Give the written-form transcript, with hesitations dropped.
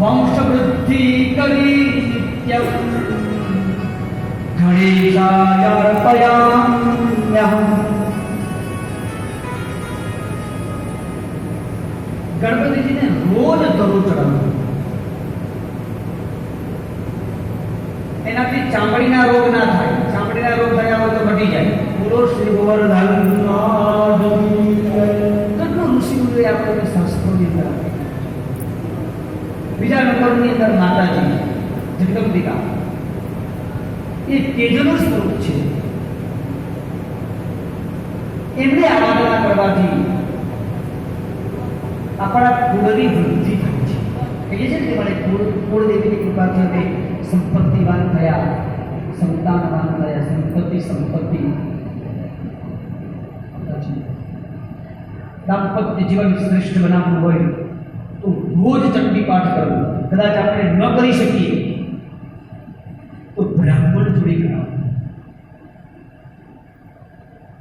વંશ વૃદ્ધિ કરી નિત્યમ ગણેશાય અર્પયામ્યહમ. ગણપતિજીને રોજ દરો ચડાવવો. એનાથી ચામડીના રોગ ના થાય. ચામડીના રોગ થયા હોય તો મટી જાય. બોલો શ્રી ગોવર્ધન. કેટલું ઋષિમુનિઓએ આપણને શાસ્ત્રોની અંદર આપ્યું. બીજા નંબરની અંદર માતાજી જગદંબિકા એ તેજનું સ્વરૂપ છે. એમને આરાધના કરવાથી આપણા કુળની વૃદ્ધિ થાય છે. કહીએ છે કે મને કુળદેવીની કૃપાથી અમે સંપત્તિવાન થયા, સંતાનવાન થયા. સંપત્તિ દાંપત્ય જીવન શ્રેષ્ઠ બનાવવું હોય તો રોજ ચંડી પાઠ કરવું. કદાચ આપણે ન કરી શકીએ તો બ્રાહ્મણ જોડે કરાવવું.